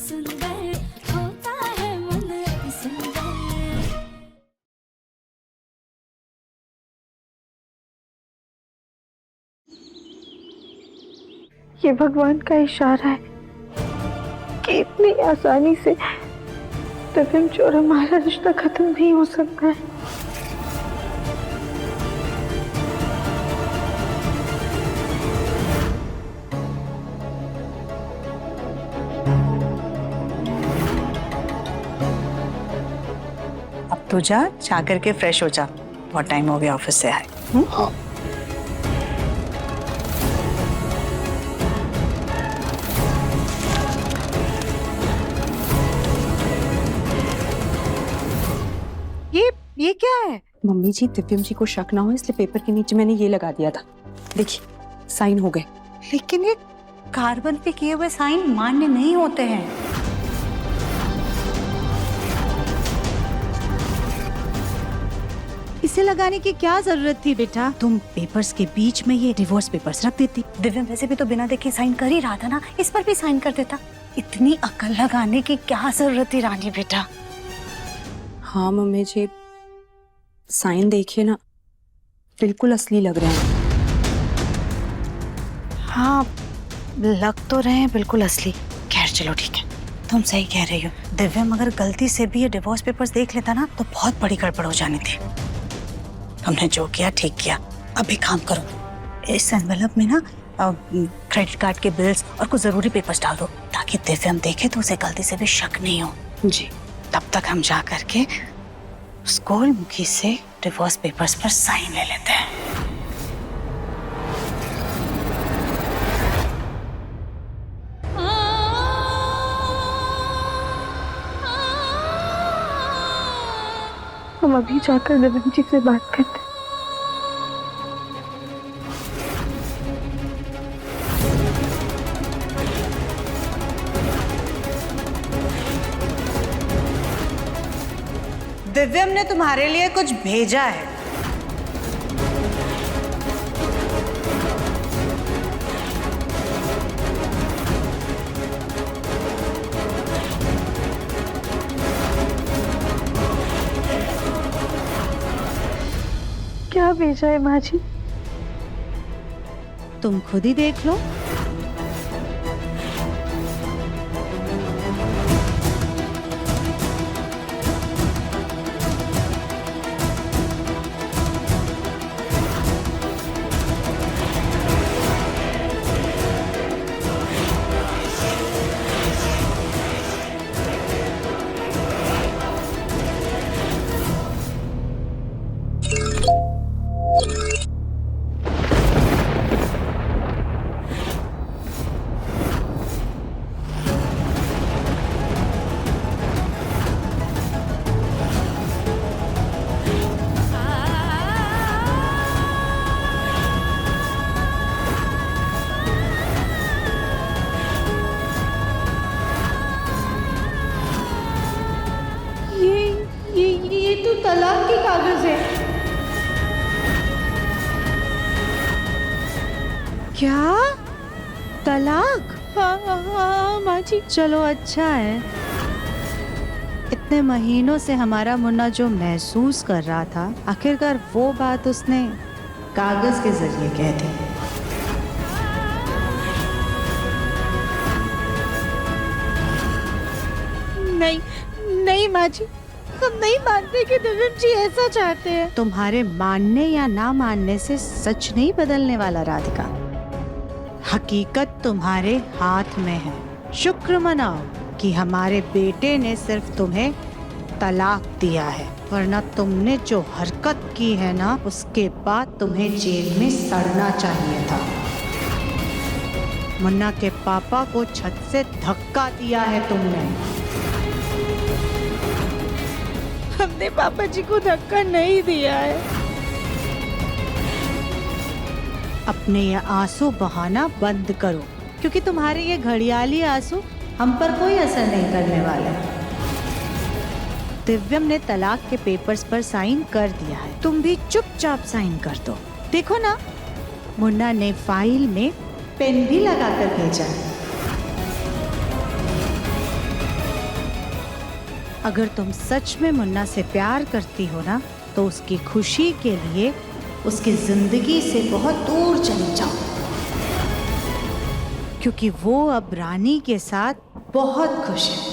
सुंदर होता है मन अति सुंदर। ये भगवान का इशारा है कि इतनी आसानी से दिव्यांश और हमारा रिश्ता खत्म नहीं हो सकता है। अब तो जा करके फ्रेश हो जा, बहुत टाइम हो गया ऑफिस से आए। हाँ। ये क्या है? मम्मी जी, दिव्यम जी को शक ना हो इसलिए पेपर के नीचे मैंने ये लगा दिया था। देखिए, साइन हो गए। लेकिन ये कार्बन पे किए हुए साइन मान्य नहीं होते हैं। इसे लगाने की क्या जरूरत थी बेटा? तुम पेपर्स के बीच में ये डिवोर्स पेपर्स रख देती। दिव्यम वैसे भी तो बिना देखे साइन कर ही रहा था ना, इस पर भी साइन कर देता। इतनी अकल लगाने की क्या जरूरत थी रानी बेटा? हाँ मम्मी जी, साइन देखिए ना, बिल्कुल असली लग रहे हैं। हाँ लग तो रहे हैं बिल्कुल असली। खैर चलो ठीक है, तुम सही कह रही हो। दिव्यम अगर गलती से भी ये डिवोर्स पेपर्स देख लेता ना तो बहुत बड़ी गड़बड़ हो जानी थी। तुमने जो किया ठीक किया। अभी काम करो, इस एनवेलप में ना क्रेडिट कार्ड के बिल्स और कुछ जरूरी पेपर्स डाल दो ताकि दिव्यम देखे तो उसे गलती से भी शक नहीं हो। जी। तब तक हम जा करके स्कूल मुखी से डिवोर्स पेपर्स पर साइन ले लेते हैं। हम अभी जाकर दिव्यांश जी से बात करते हैं। दिव्यम ने तुम्हारे लिए कुछ भेजा है। क्या भेजा है माँ जी? तुम खुद ही देख लो। ये तो तलाक के कागज है। क्या? तलाक? हाँ माँ जी। चलो अच्छा है। इतने महीनों से हमारा मुन्ना जो महसूस कर रहा था, आखिरकार वो बात उसने कागज के जरिए कह दी। नहीं नहीं माँ जी, हम नहीं मानते कि दिव्यांश जी ऐसा चाहते हैं। तुम्हारे मानने या ना मानने से सच नहीं बदलने वाला राधिका। हकीकत तुम्हारे हाथ में है। शुक्र मनाओ कि हमारे बेटे ने सिर्फ तुम्हें तलाक दिया है, वरना तुमने जो हरकत की है ना, उसके बाद तुम्हें जेल में सड़ना चाहिए था। मुन्ना के पापा को छत से धक्का दिया है तुमने। हमने पापा जी को धक्का नहीं दिया है। अपने ये आंसू बहाना बंद करो, क्योंकि तुम्हारे ये घड़ियाली आंसू हम पर कोई असर नहीं करने वाले। दिव्यम ने तलाक के पेपर्स पर साइन कर दिया है, तुम भी चुपचाप साइन कर दो। देखो ना, मुन्ना ने फाइल में पेन भी लगाकर भेजा है। अगर तुम सच में मुन्ना से प्यार करती हो ना, तो उसकी खुशी के लिए उसकी जिंदगी से बहुत दूर चली जाओ, क्योंकि वो अब रानी के साथ बहुत खुश है।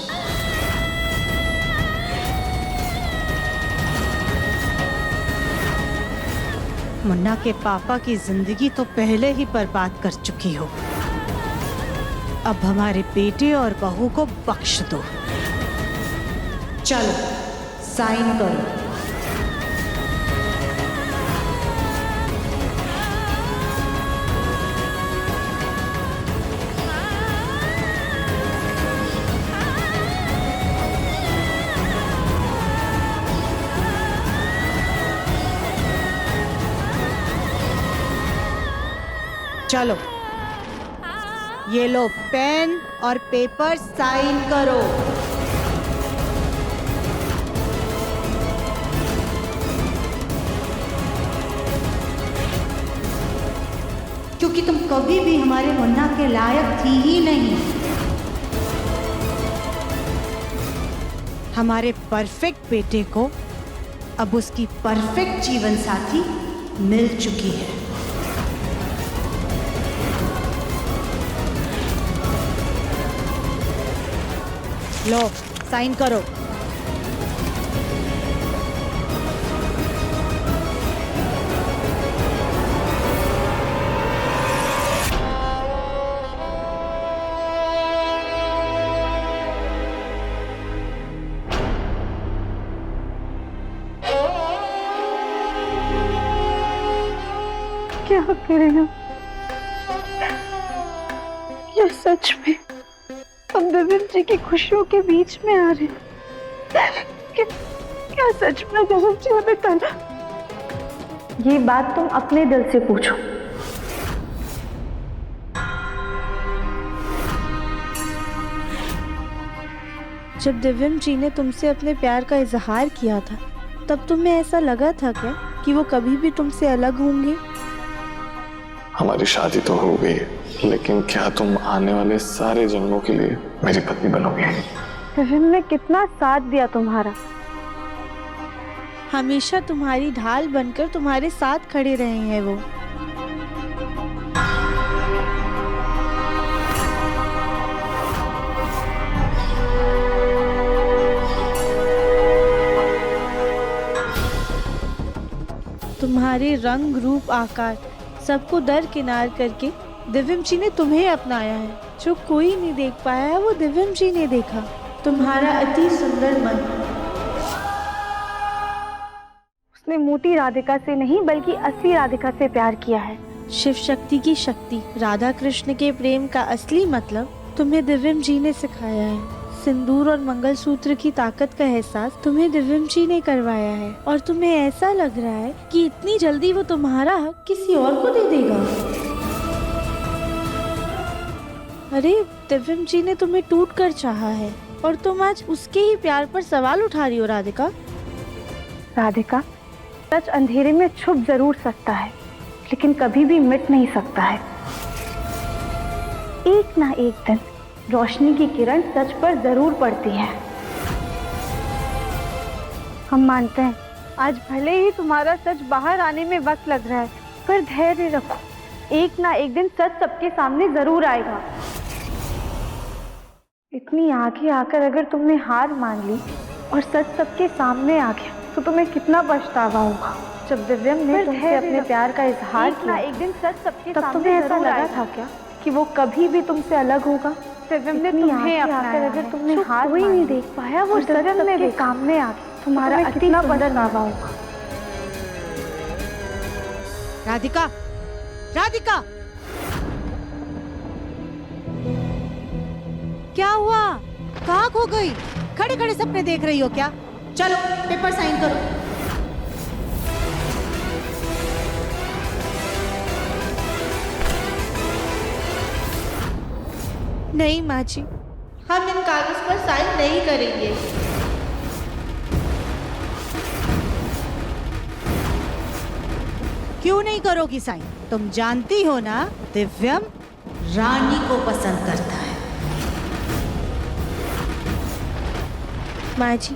मुन्ना के पापा की जिंदगी तो पहले ही बर्बाद कर चुकी हो, अब हमारे बेटे और बहू को बख्श दो। चलो साइन करो। चलो ये लो पेन और पेपर, साइन करो। क्योंकि तुम कभी भी हमारे मुन्ना के लायक थी ही नहीं। हमारे परफेक्ट बेटे को अब उसकी परफेक्ट जीवन साथी मिल चुकी है। लो साइन करो। क्या करें हम? क्या सच में हम दिव्यम जी की खुशियों के बीच में आ रहे हैं? क्या सच में दिव्यम जी हमें कल? ये बात तुम अपने दिल से पूछो। जब दिव्यम जी ने तुमसे अपने प्यार का इजहार किया था, तब तुम्हें ऐसा लगा था क्या कि वो कभी भी तुमसे अलग होंगे? हमारी शादी तो हो गई है, लेकिन क्या तुम आने वाले सारे जन्मों के लिए मेरी पत्नी बनोगी? दिव्यम ने कितना साथ दिया तुम्हारा। हमेशा तुम्हारी ढाल बनकर तुम्हारे साथ खड़े रहे हैं वो। तुम्हारे रंग रूप आकार सबको दरकिनार करके दिव्यम जी ने तुम्हें अपनाया है। जो कोई नहीं देख पाया है वो दिव्यम जी ने देखा। तुम्हारा अति सुंदर मन। उसने मोटी राधिका से नहीं बल्कि असली राधिका से प्यार किया है। शिव शक्ति की शक्ति, राधा कृष्ण के प्रेम का असली मतलब तुम्हें दिव्यम जी ने सिखाया है। सिंदूर और मंगलसूत्र की ताकत का एहसास तुम्हें दिव्यम जी ने करवाया है, और तुम्हें ऐसा लग रहा है कि इतनी जल्दी वो तुम्हारा हक किसी और को दे देगा। अरे दिव्यम जी ने तुम्हें टूट कर चाहा है, और तुम आज उसके ही प्यार पर सवाल उठा रही हो राधिका। राधिका, सच अंधेरे में छुप जरूर सकता है, लेकिन कभी भी मिट नहीं सकता है। एक ना एक दिन रोशनी की किरण सच पर जरूर पड़ती है। हम मानते हैं आज भले ही तुम्हारा सच बाहर आने में वक्त लग रहा है, पर धैर्य रखो, एक ना एक दिन सच सबके सामने जरूर आएगा। इतनी आगे आकर अगर तुमने हार मान ली और सच सबके सामने आ गया, तो तुम्हें कितना पछतावा होगा। जब दिव्यम ने तुमसे अपने प्यार का इजहार किया, एक दिन सच सबके तब तुम्हें ऐसा लगा था क्या कि वो कभी भी तुमसे अलग होगा? दिव्यम ने तुम्हें अपनाया, अगर तुमने हार कोई नहीं देख पाया, वो सच सबके सामने आ गया, तुम्हारा कितना पछतावा होगा। राधिका, राधिका, क्या हुआ? कहाँ खो गई? खड़े खड़े सपने देख रही हो क्या? चलो पेपर साइन करो। नहीं माँ जी, हम इन कागज पर साइन नहीं करेंगे। क्यों नहीं करोगी साइन? तुम जानती हो ना, दिव्यम रानी को पसंद करता है। माँ जी,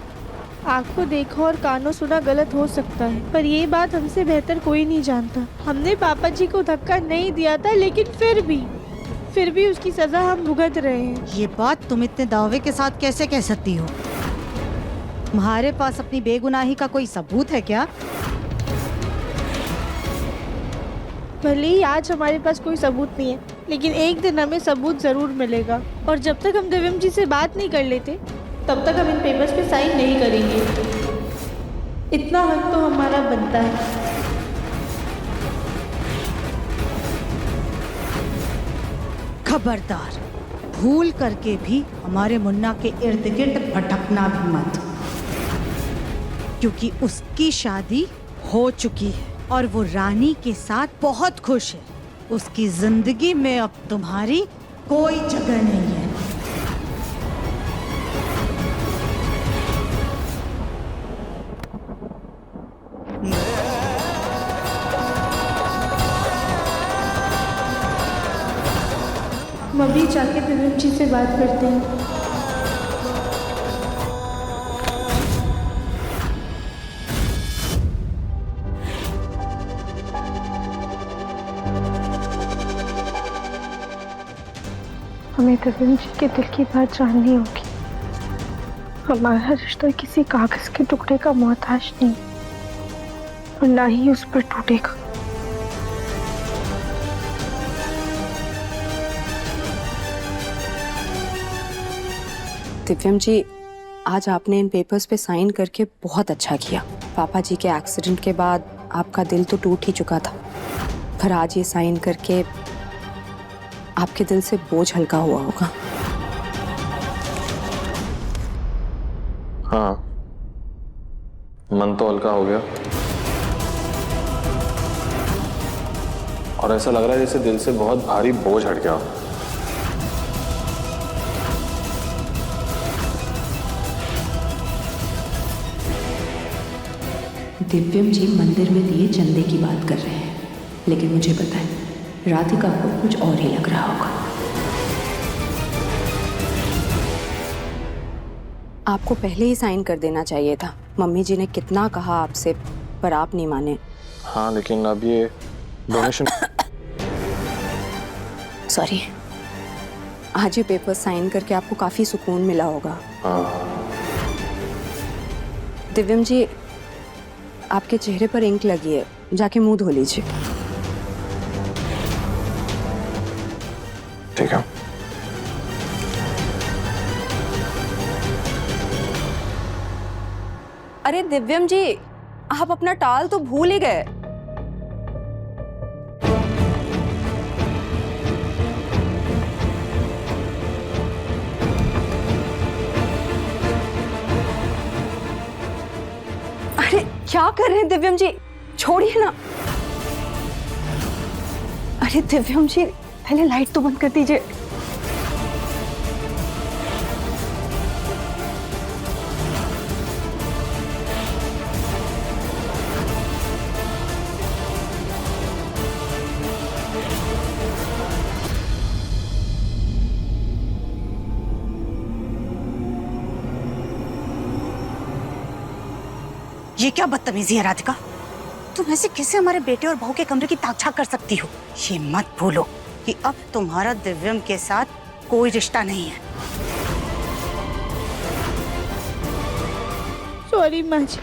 आंखों देखा और कानों सुना गलत हो सकता है, पर ये बात हमसे बेहतर कोई नहीं जानता। हमने पापा जी को धक्का नहीं दिया था, लेकिन फिर भी उसकी सजा हम भुगत रहे हैं। ये बात तुम इतने दावे के साथ कैसे कह सकती हो? तुम्हारे पास अपनी बेगुनाही का कोई सबूत है क्या? भले ही आज हमारे पास कोई सबूत नहीं है, लेकिन एक दिन हमें सबूत जरूर मिलेगा। और जब तक हम दिव्यम जी से बात नहीं कर लेते, तब तक हम इन पेपर्स पे साइन नहीं करेंगे। इतना हक तो हमारा बनता है। खबरदार, भूल करके भी हमारे मुन्ना के इर्द गिर्द भटकना भी मत, क्योंकि उसकी शादी हो चुकी है और वो रानी के साथ बहुत खुश है। उसकी जिंदगी में अब तुम्हारी कोई जगह नहीं है। हम अभी जाके दिव्यम जी से बात करते हैं। हमें दिव्यम जी के दिल की बात जाननी होगी। हमारा रिश्ता किसी कागज के टुकड़े का मोहताज नहीं और ना ही उस पर टूटेगा। दिव्यम जी, आज आपने इन पेपर्स पे साइन करके बहुत अच्छा किया। पापा जी के एक्सीडेंट के बाद आपका दिल तो टूट ही चुका था, पर आज ये साइन करके आपके दिल से बोझ हल्का हुआ होगा। हाँ, मन तो हल्का हो गया और ऐसा लग रहा है जैसे दिल से बहुत भारी बोझ हट गया। दिव्यम जी मंदिर में दिए चंदे की बात कर रहे हैं, लेकिन मुझे पता है राधिका को कुछ और ही लग रहा होगा। आपको पहले ही साइन कर देना चाहिए था। मम्मी जी ने कितना कहा आपसे, पर आप नहीं माने। हाँ, लेकिन अब ये डोनेशन सॉरी, आज ये पेपर साइन करके आपको काफी सुकून मिला होगा। हाँ, दिव्यम जी, आपके चेहरे पर इंक लगी है, जाके मुंह धो लीजिए। ठीक है। अरे दिव्यम जी, आप अपना टाल तो भूल ही गए। अरे क्या कर रहे हैं दिव्यम जी, छोड़िए ना। अरे दिव्यम जी, पहले लाइट तो बंद कर दीजिए। ये क्या बदतमीजी है राधिका? तुम ऐसे कैसे हमारे बेटे और बहू के कमरे की ताकझाक कर सकती हो? ये मत भूलो कि अब तुम्हारा दिव्यम के साथ कोई रिश्ता नहीं है। सॉरी माँ जी।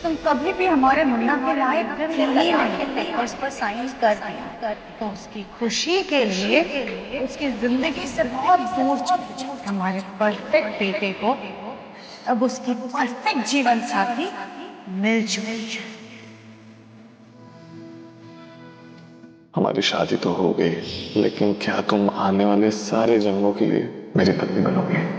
तुम कभी भी हमारे मुन्ना के लायक नहीं हो। उस पर साइन कर दिया तो उसकी खुशी के लिए उसकी जिंदगी से बहुत दूर चले जाओ। हमारे परफेक्ट बेटे को अब उसकी परफेक्ट जीवन साथी मिल चुकी है। हमारी शादी तो हो गई, लेकिन क्या तुम आने वाले सारे जन्मों के लिए मेरी पत्नी बनोगे?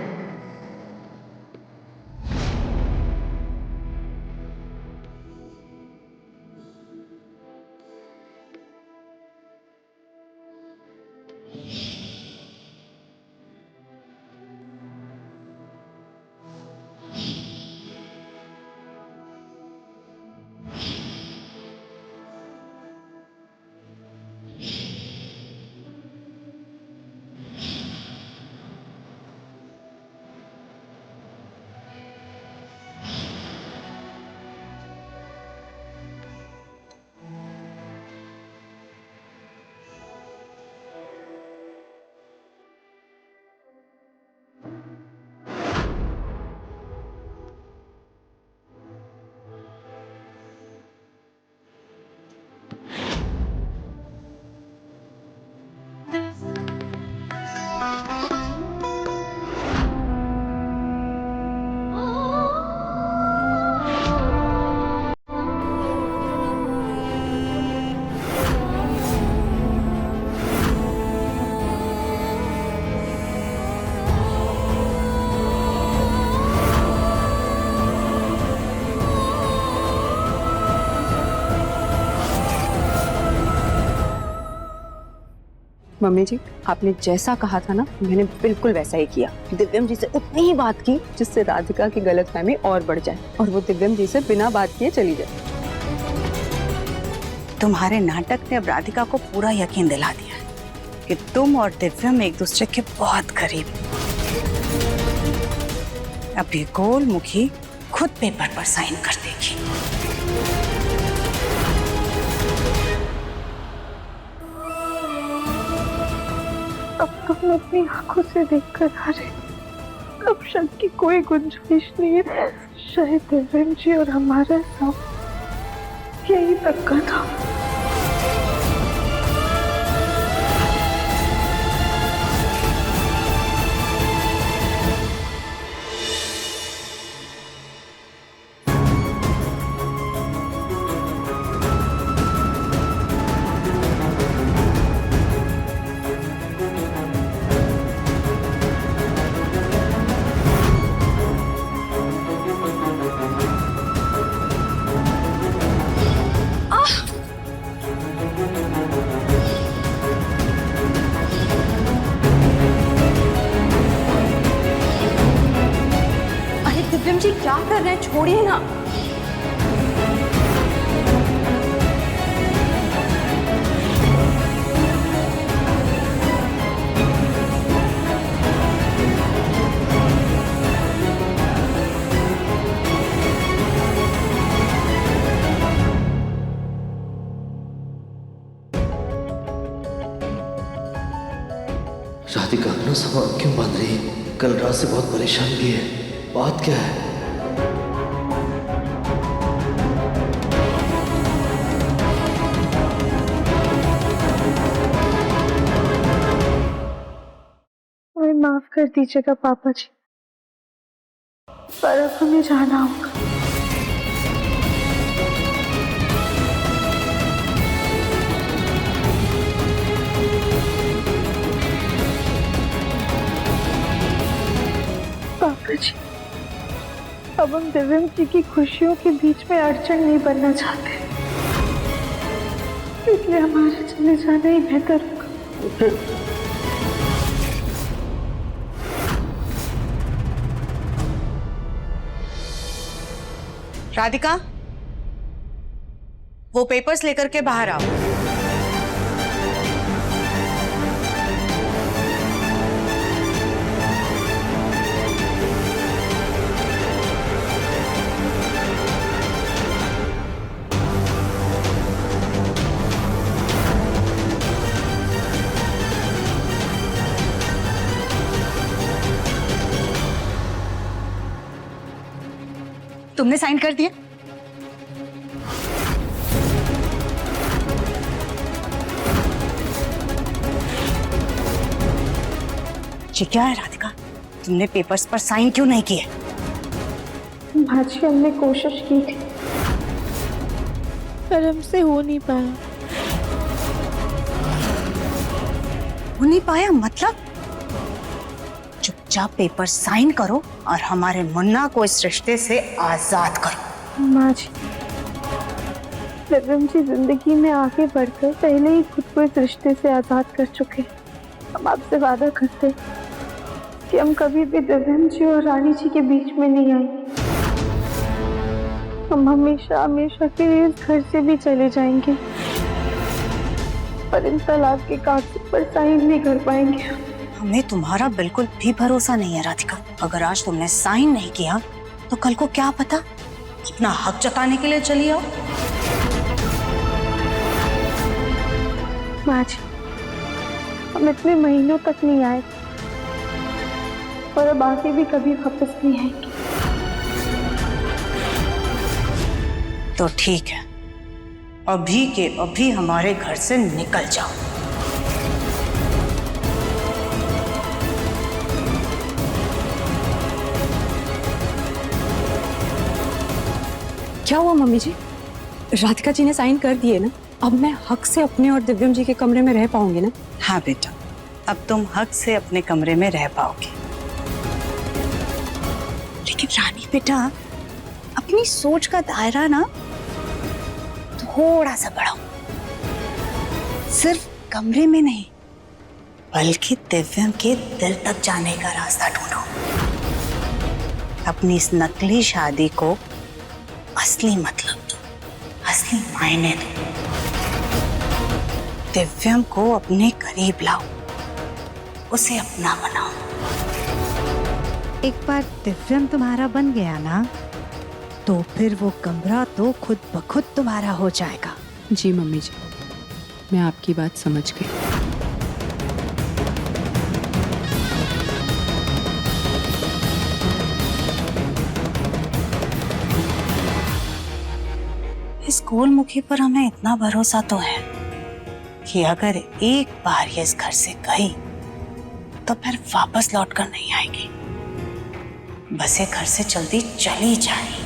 मम्मी जी, आपने जैसा कहा था ना, मैंने बिल्कुल वैसा ही किया। दिव्यम जी से उतनी ही बात की जिससे राधिका की गलतफहमी और बढ़ जाए और वो दिव्यम जी से बिना बात किए चली जाए। तुम्हारे नाटक ने अब राधिका को पूरा यकीन दिला दिया है कि तुम और दिव्यम एक दूसरे के बहुत करीब। अब ये गोल मुखी खुद पेपर पर साइन कर देगी। अब तो हम अपनी आंखों से देखकर आ रहे, अब शक की कोई गुंजाइश नहीं है। शायद दिव्यम जी और हमारा सब यही तक का था। दिव्यम जी क्या कर रहे हैं, छोड़िए ना। राधिका अपना सामान क्यों बांध रही है? कल रात से बहुत परेशान भी है, बात क्या है? हमें माफ कर दीजिएगा पापा जी, पर अब हमें जाना होगा। पापा जी, अब हम दिव्यम जी की खुशियों के बीच में अड़चन नहीं बनना चाहते, इसलिए हमारा चले जाना ही बेहतर होगा। राधिका, वो पेपर्स लेकर के बाहर आओ। तुमने साइन कर दिया? ये क्या है राधिका, तुमने पेपर्स पर साइन क्यों नहीं किए? भाजी, हमने कोशिश की थी पर हमसे हो नहीं पाया। हो नहीं पाया मतलब? चुपचाप पेपर साइन करो और हमारे मुन्ना को इस रिश्ते से आजाद करो। माँ जी, दिव्यम जी जिंदगी में आगे बढ़कर पहले ही खुद को इस रिश्ते से आजाद कर चुके हैं। हम आपसे वादा करते हैं कि हम कभी भी दिव्यम जी और रानी जी के बीच में नहीं आएंगे। हम हमेशा हमेशा के लिए इस घर से भी चले जाएंगे, पर इन तलाक के कागज पर साइन नहीं कर पाएंगे। हमें तुम्हारा बिल्कुल भी भरोसा नहीं है राधिका। अगर आज तुमने साइन नहीं किया तो कल को क्या पता अपना हक जताने के लिए चली आओ। माँ जी, हम इतने महीनों तक नहीं आए और अब आगे भी कभी वापस नहीं आएंगे। तो ठीक है, अभी के अभी हमारे घर से निकल जाओ। क्या हुआ मम्मी जी? राधिका जी ने साइन कर दिए ना, अब मैं हक से अपने और दिव्यम जी के कमरे में रह पाऊंगी ना? हाँ बेटा, अब तुम हक से अपने कमरे में रह पाओगे। लेकिन रानी बेटा, अपनी सोच का दायरा ना थोड़ा सा बढ़ाओ। सिर्फ कमरे में नहीं, बल्कि दिव्यम के दिल तक जाने का रास्ता ढूंढो। अपनी इस नकली शादी को असली मतलब दो, असली मायने दो। दिव्यम को अपने करीब लाओ, उसे अपना बनाओ। एक बार दिव्यम तुम्हारा बन गया ना, तो फिर वो कमरा तो खुद ब खुद तुम्हारा हो जाएगा। जी मम्मी जी, मैं आपकी बात समझ गई। इस गोलमुखी पर हमें इतना भरोसा तो है कि अगर एक बार ये इस घर से गई तो फिर वापस लौट कर नहीं आएगी। बस ये घर से जल्दी चली जाए।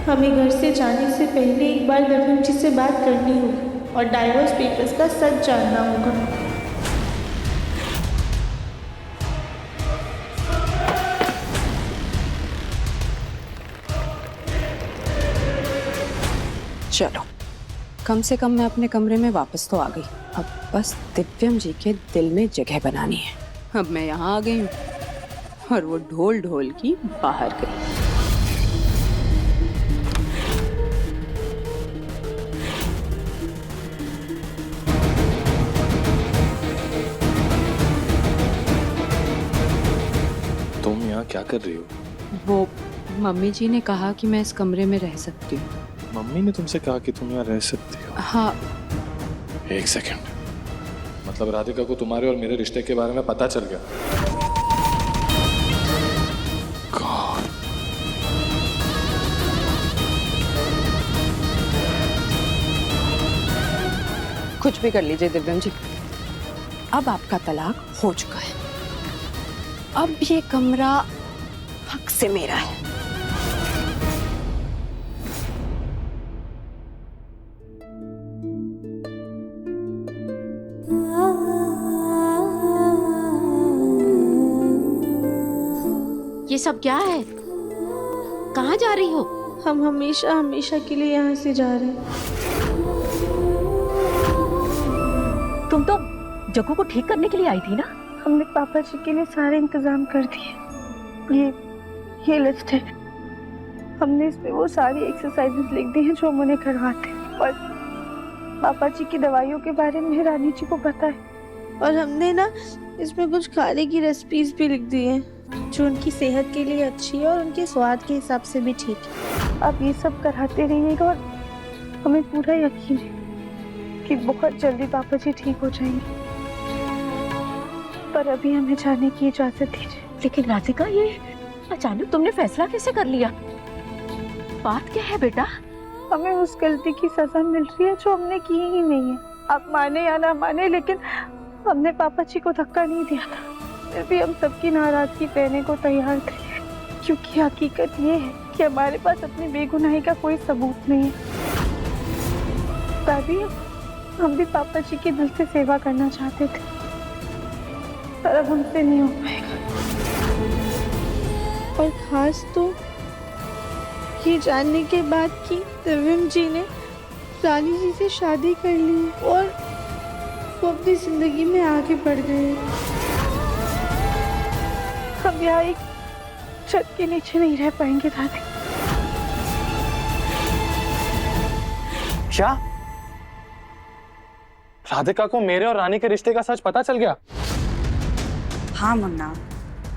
हमें घर से जाने से पहले एक बार दिव्यम जी से बात करनी होगी और डाइवोर्स पेपर्स का सच जानना होगा। चलो, कम से कम मैं अपने कमरे में वापस तो आ गई। अब बस दिव्यम जी के दिल में जगह बनानी है। अब मैं यहाँ आ गई हूँ और वो ढोल ढोल की बाहर गई। तुम यहाँ क्या कर रही हो? वो मम्मी जी ने कहा कि मैं इस कमरे में रह सकती हूँ। मम्मी ने तुमसे कहा कि तुम यहाँ रह सकती हो? हाँ। एक सेकंड, मतलब राधिका को तुम्हारे और मेरे रिश्ते के बारे में पता चल गया? God. कुछ भी कर लीजिए दिव्यम जी, अब आपका तलाक हो चुका है। अब ये कमरा हक से मेरा है। ये सब क्या है? कहाँ जा रही हो? हम हमेशा हमेशा के लिए यहाँ से जा रहे हैं। तुम तो जग्गू को ठीक करने के लिए आई थी ना? हमने पापा जी के लिए सारे इंतजाम कर दिए। ये लिस्ट है। हमने इसमें वो सारी एक्सरसाइजेस लिख दी हैं जो हम उन्हें करवाते हैं, और पापा जी की दवाइयों के बारे में रानी जी को पता है। और हमने ना इसमें कुछ खाने की रेसिपीज भी लिख दी हैं जो उनकी सेहत के लिए अच्छी है और उनके स्वाद के हिसाब से भी ठीक है। आप ये सब कराते रहिएगा और हमें पूरा यकीन है कि बहुत जल्दी पापा जी ठीक हो जाएंगे। पर अभी हमें जाने की इजाजत दीजिए। लेकिन राधिका, ये अचानक तुमने फैसला कैसे कर लिया? बात क्या है बेटा? हमें उस गलती की सजा मिल रही है जो हमने की ही नहीं है। आप माने या ना माने, लेकिन हमने पापा जी को धक्का नहीं दिया था। फिर भी हम सबकी नाराजगी सहने को तैयार थे, क्योंकि हकीकत ये है कि हमारे पास अपनी बेगुनाही का कोई सबूत नहीं है। दादी, हम भी पापा जी की दिल से सेवा करना चाहते थे, पर अब हमसे नहीं हो पाएगा। और खास तो ये जानने के बाद कि दिव्यम जी ने रानी जी से शादी कर ली और वो अपनी जिंदगी में आगे बढ़ गए। हम यहाँ एक छत के नीचे नहीं रह पाएंगे दादी। क्या राधिका को मेरे और रानी के रिश्ते का सच पता चल गया? हाँ मुन्ना,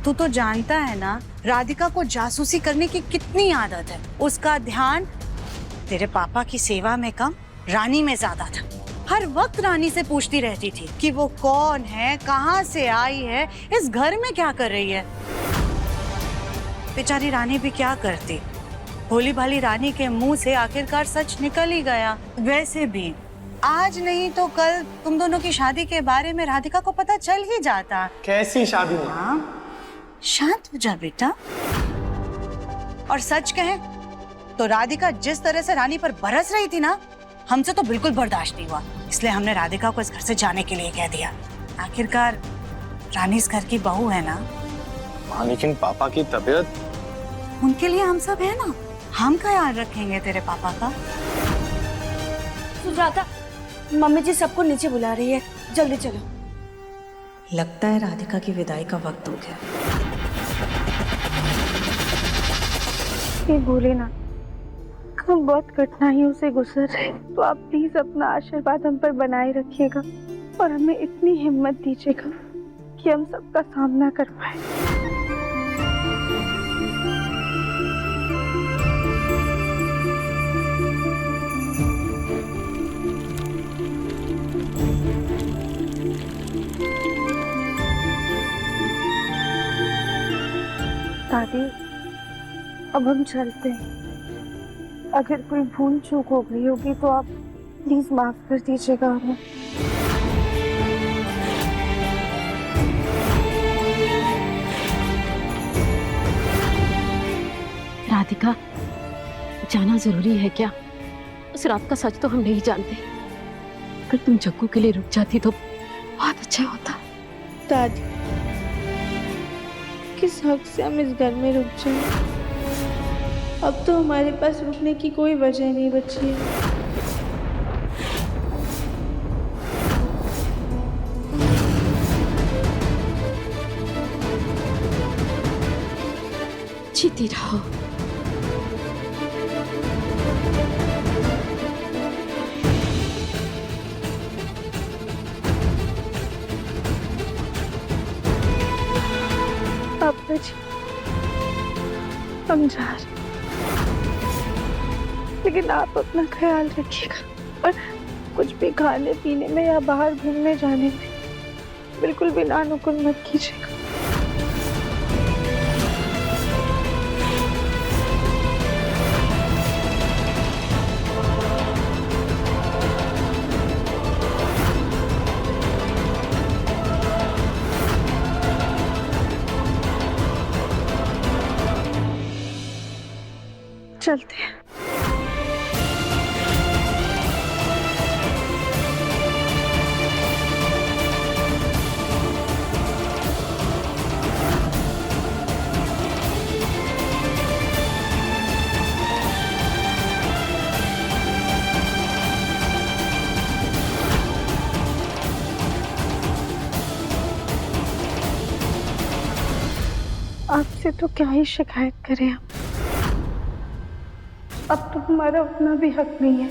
तू तो जानता है ना राधिका को जासूसी करने की कितनी आदत है। उसका ध्यान तेरे पापा की सेवा में कम, रानी में ज्यादा था। हर वक्त रानी से पूछती रहती थी कि वो कौन है, कहाँ से आई है, इस घर में क्या कर रही है। बेचारी रानी भी क्या करती, भोली भाली रानी के मुंह से आखिरकार सच निकल ही गया। वैसे भी आज नहीं तो कल तुम दोनों की शादी के बारे में राधिका को पता चल ही जाता। कैसी शादी? हाँ, शांत हो जा बेटा। और सच कहें तो राधिका जिस तरह से रानी पर बरस रही थी ना, हमसे तो बिल्कुल बर्दाश्त नहीं हुआ। इसलिए हमने राधिका को इस घर से जाने के लिए कह दिया। आखिरकार रानी इस घर की बहू है ना। हाँ, लेकिन पापा की तबीयत? उनके लिए हम सब है ना, हम ख्याल रखेंगे तेरे पापा का। राधा, मम्मी जी सबको नीचे बुला रही है, जल्दी चलो। लगता है राधिका की विदाई का वक्त हो गया। ये भोलेनाथ, हम बहुत कठिनाइयों से गुजर रहे, तो आप प्लीज अपना आशीर्वाद हम पर बनाए रखिएगा और हमें इतनी हिम्मत दीजिएगा कि हम सबका सामना कर पाए। दादी, अब हम चलते हैं। अगर कोई भूल चूक हो गई होगी तो आप प्लीज माफ कर दीजिएगा हमें। राधिका, जाना जरूरी है क्या? उस रात का सच तो हम नहीं जानते। अगर तुम जग्गू के लिए रुक जाती तो बहुत अच्छा होता। दादी, किस हक से हम इस घर में रुक जाएं? अब तो हमारे पास रुकने की कोई वजह नहीं बची है। जीती रहो। पापा जी, हम जा रहे हैं, लेकिन आप अपना ख्याल रखिएगा और कुछ भी खाने पीने में या बाहर घूमने जाने में बिल्कुल भी नानुकुल मत कीजिएगा। चलते हैं। आपसे तो क्या ही शिकायत करें हम, अब तो हमारा उतना भी हक नहीं है।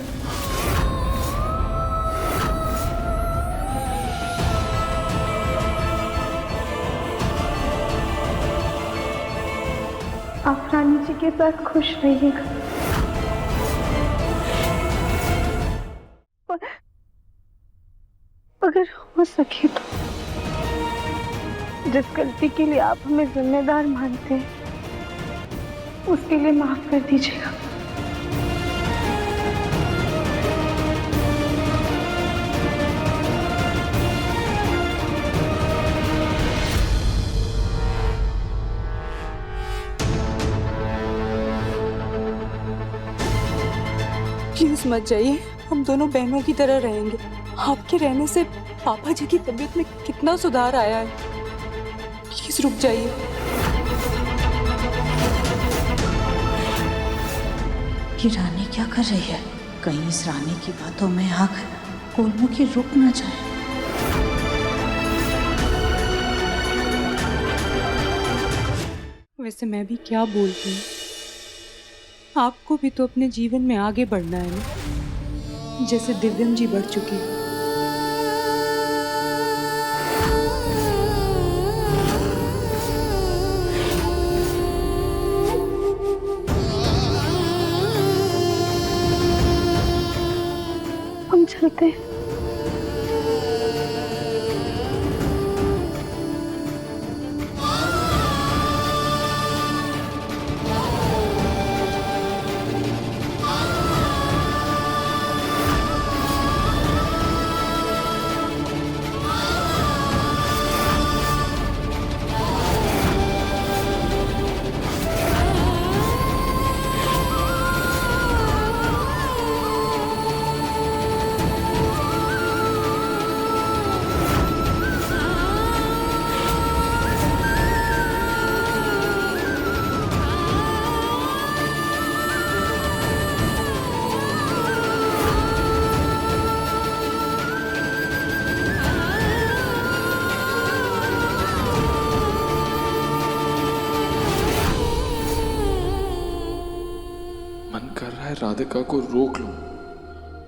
आप रानी जी के साथ खुश रहिएगा और अगर हो सके तो जिस गलती के लिए आप हमें जिम्मेदार मानते हैं उसके लिए माफ कर दीजिएगा। प्लीज मत जाइए, हम दोनों बहनों की तरह रहेंगे। आपके रहने से पापा जी की तबीयत में कितना सुधार आया है। प्लीज रुक जाइए। ये रानी क्या कर रही है? कहीं इस रानी की बातों में आकर कोलमुखी रुक ना जाए। वैसे मैं भी क्या बोलती हूँ, आपको भी तो अपने जीवन में आगे बढ़ना है ना, जैसे दिव्यम जी बढ़ चुकी है। हम चलते हैं। राधिका को रोक लूं।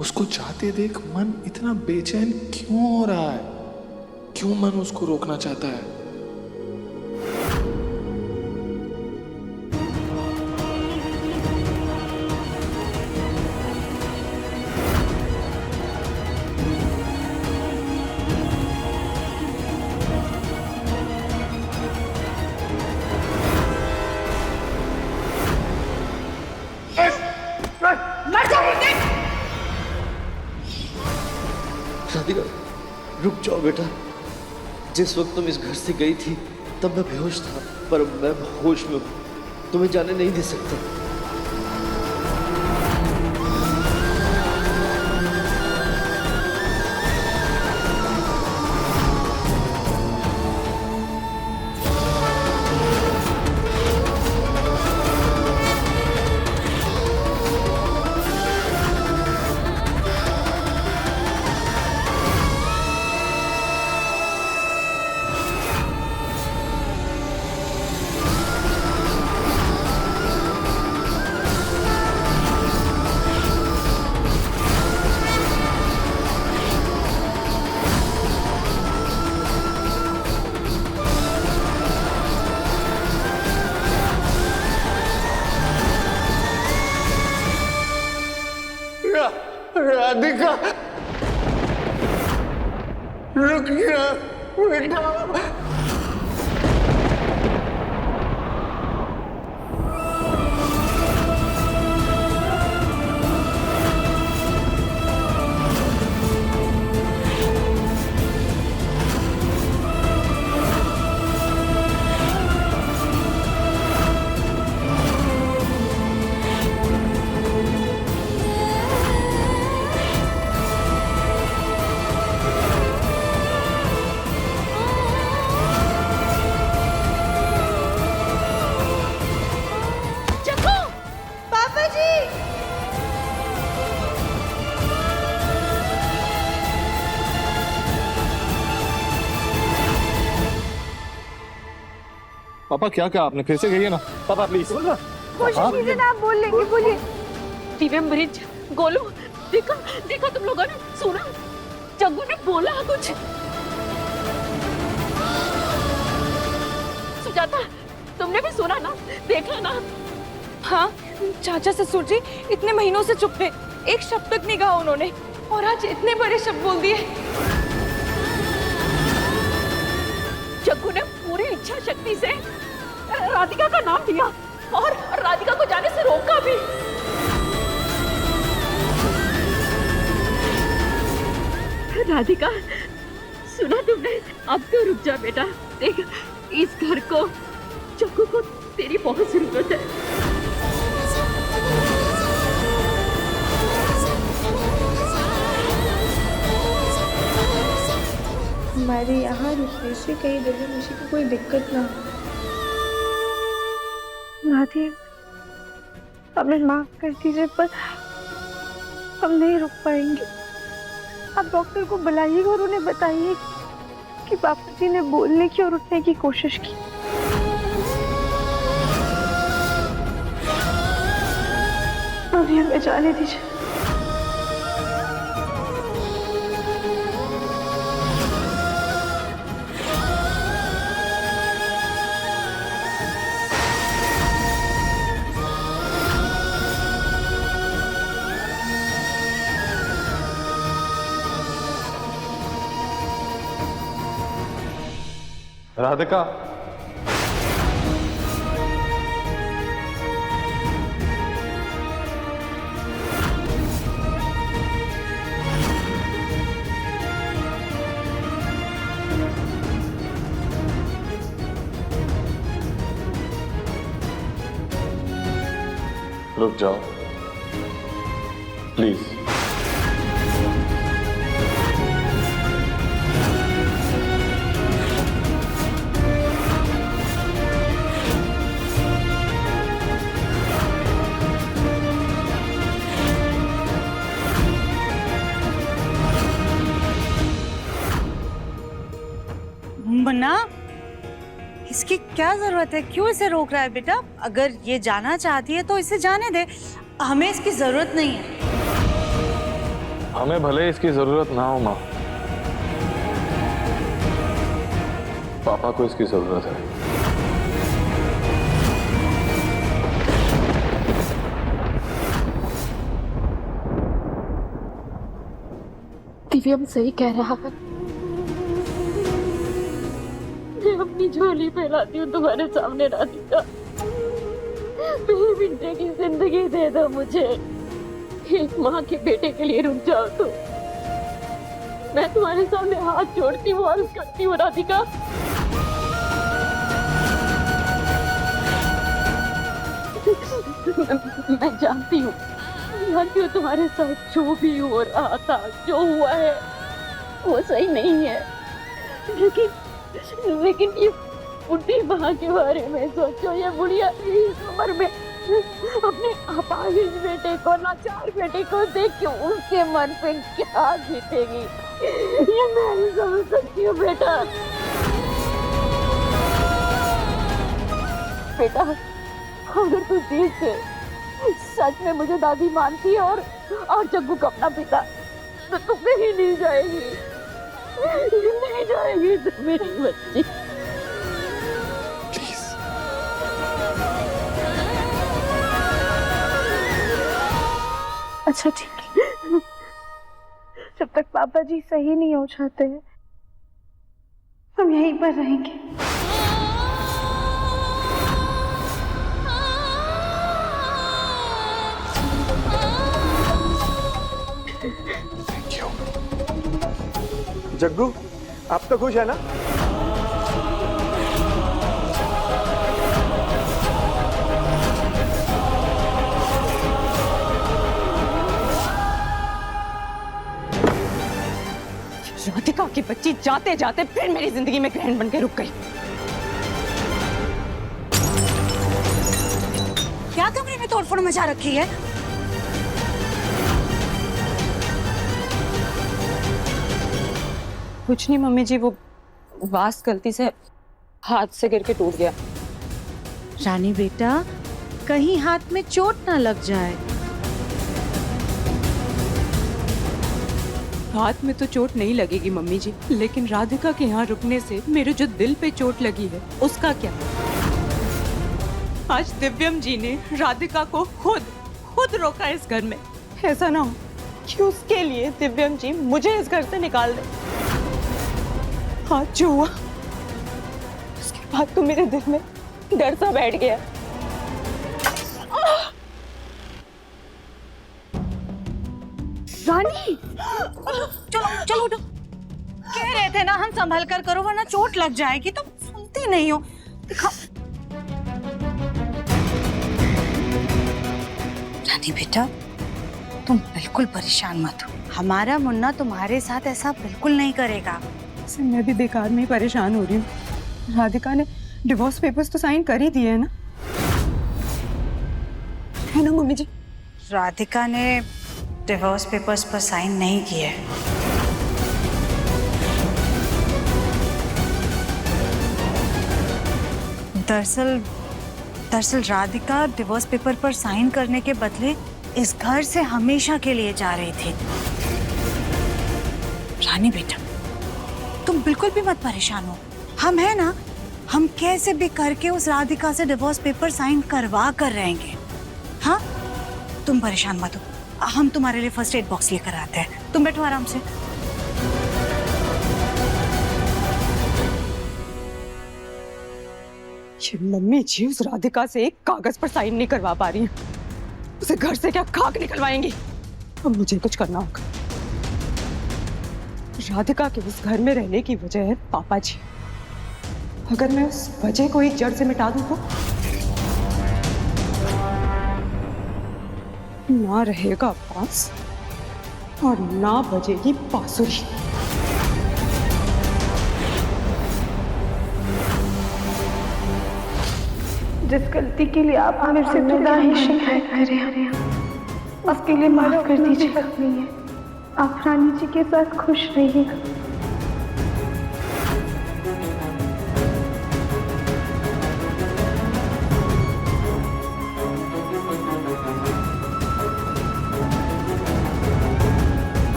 उसको जाते देख मन इतना बेचैन क्यों हो रहा है? क्यों मन उसको रोकना चाहता है? राधिका रुक जाओ बेटा। जिस वक्त तुम इस घर से गई थी तब मैं बेहोश था, पर मैं होश में हूं। तुम्हें जाने नहीं दे सकता। राधिका रुक जा बेटा। पापा क्या कहा आपने? फिर से कहिए ना पापा प्लीज। कोशिश कीजिए ना, आप बोल लेंगे, बोलिए। दिव्या मरीज गोलू, देखा देखा तुम लोगों ने सुना? जग्गू ने बोला कुछ। सुजाता तुमने भी सुना ना, देखा ना? हाँ, चाचा ससुर जी इतने महीनों से चुप थे, एक शब्द तक नहीं कहा उन्होंने, और आज इतने बड़े शब्द बोल दिए। जग्गू ने पूरी इच्छा शक्ति से राधिका का नाम लिया और राधिका को जाने से रोका भी। राधिका सुना तुमने? अब तो रुक जा बेटा, देख इस घर को, जग्गू को तेरी बहुत जरूरत है। हमारे यहाँ रुकने से कहीं दिव्या मुझे को कोई दिक्कत ना हो। राधे, हमें माफ कर दीजिए, पर हम नहीं रुक पाएंगे। आप डॉक्टर को बुलाइए और उन्हें बताइए कि पापा जी ने बोलने की और उठने की कोशिश की। अभी हमें जाने दीजिए। राधिका रुक जाओ प्लीज। मुन्ना, इसकी क्या जरूरत है? क्यों इसे रोक रहा है बेटा? अगर ये जाना चाहती है तो इसे जाने दे। हमें इसकी जरूरत नहीं है। हमें भले इसकी जरूरत ना हो माँ, पापा को इसकी जरूरत है। दिव्यम सही कह रहा है। मैं अपनी झोली फैलाती हूँ तुम्हारे सामने राधिका। मेरे बेटे की जिंदगी दे दो मुझे। एक माँ के बेटे के लिए रुक जाओ तो मैं तुम्हारे सामने हाथ जोड़ती हूँ, अर्ज करती हूँ राधिका। मैं जानती हूँ तुम्हारे साथ जो भी हो रहा था, जो हुआ है वो सही नहीं है, लेकिन ये बुढ़ी माँ के बारे में सोचो। ये बुढ़िया इस उम्र में अपने अपाहिज बेटे को, लाचार बेटे को देख के उसके मन पे क्या बीतेगी, ये मैं नहीं समझ सकती हूँ बेटा। बेटा अगर तू दिल से सच में मुझे दादी मानती है और जग्गू का अपना पिता, तो तू कहीं नहीं जाएगी, नहीं जाएगी तो मेरी बच्ची। अच्छा ठीक है, जब तक पापा जी सही नहीं हो जाते हैं हम यहीं पर रहेंगे। जग्गू, आप तो खुश है ना? राधिका की बच्ची जाते जाते फिर मेरी जिंदगी में ग्रहण बन के रुक गई। क्या कमरे में तोड़फोड़ मचा रखी है? कुछ नहीं मम्मी जी, वो वास गलती से हाथ से गिर के टूट गया। रानी बेटा, कहीं हाथ में चोट ना लग जाए। हाथ में तो चोट नहीं लगेगी मम्मी जी, लेकिन राधिका के यहाँ रुकने से मेरे जो दिल पे चोट लगी है उसका क्या? आज दिव्यम जी ने राधिका को खुद रोका इस घर में। ऐसा ना हो कि उसके लिए दिव्यम जी मुझे इस घर से निकाल दे। आज जो हुआ उसके बाद तो मेरे दिल में डर सा बैठ गया। रानी, चलो उठो। कह रहे थे ना हम संभल कर करो वरना चोट लग जाएगी, तुम सुनती नहीं हो। दिखाओ। रानी बेटा, तुम बिल्कुल परेशान मत हो। हमारा मुन्ना तुम्हारे साथ ऐसा बिल्कुल नहीं करेगा। मैं भी बेकार में ही परेशान हो रही हूँ। राधिका ने डिवोर्स पेपर्स तो साइन कर ही दिए है ना मम्मी जी? राधिका ने डिवोर्स पेपर्स पर साइन नहीं किए। दरअसल राधिका डिवोर्स पेपर पर साइन करने के बदले इस घर से हमेशा के लिए जा रही थी। रानी बेटा, तुम बिल्कुल भी मत परेशान हो। हम है ना, हम कैसे भी करके उस राधिका से डिवोर्स पेपर साइन करवा कर रहेंगे। हाँ, तुम परेशान मत हो। हम तुम्हारे लिए फर्स्ट एड बॉक्स लेकर आते हैं, तुम बैठो आराम से। ये मम्मी जी उस राधिका से एक कागज पर साइन नहीं करवा पा रही है, उसे घर से क्या खाक निकलवाएंगी। अब मुझे कुछ करना होगा। राधिका के उस घर में रहने की वजह है पापा जी। अगर मैं उस वजह को एक जड़ से मिटा दूं तो ना रहेगा पास और ना बजेगी बांसुरी। जिस गलती के लिए आप मेरे से खुदा ही शिकायत कर रहे हैं, उसके लिए माफ कर दीजिएगा। आप रानी जी के साथ खुश रहिएगा।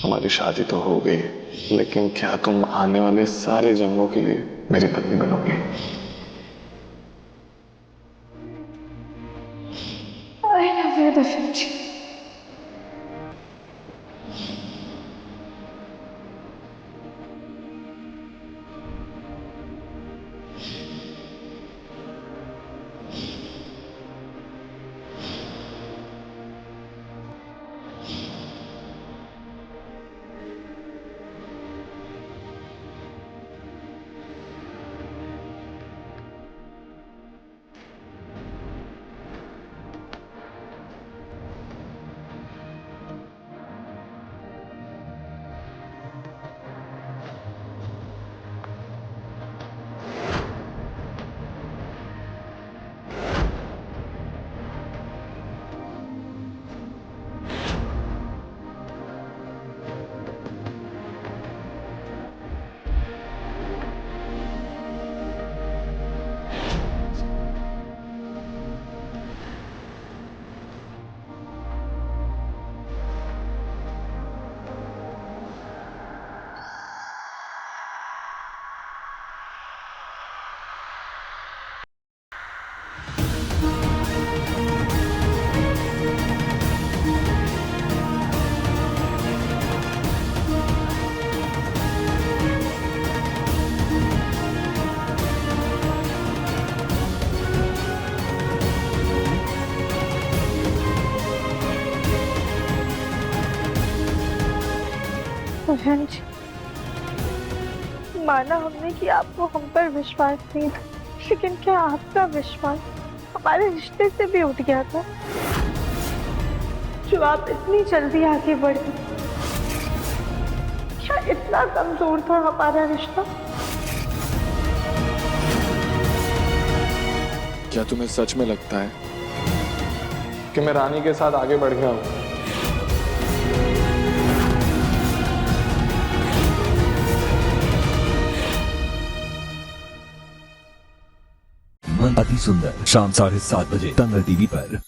हमारी शादी तो हो गई, लेकिन क्या तुम आने वाले सारे जंगों के लिए मेरी पत्नी बनोगी? I love you, दिव्यम जी। दिव्यम जी, माना हमने कि आपको हम पर विश्वास नहीं था, लेकिन क्या आपका विश्वास हमारे रिश्ते से भी उठ गया था? जो आप इतनी जल्दी आगे बढ़ गए, क्या इतना कमजोर था हमारा रिश्ता? क्या तुम्हें सच में लगता है कि मैं रानी के साथ आगे बढ़ गया हूं? अति सुंदर शाम 7:30 बजे तंग टीवी पर।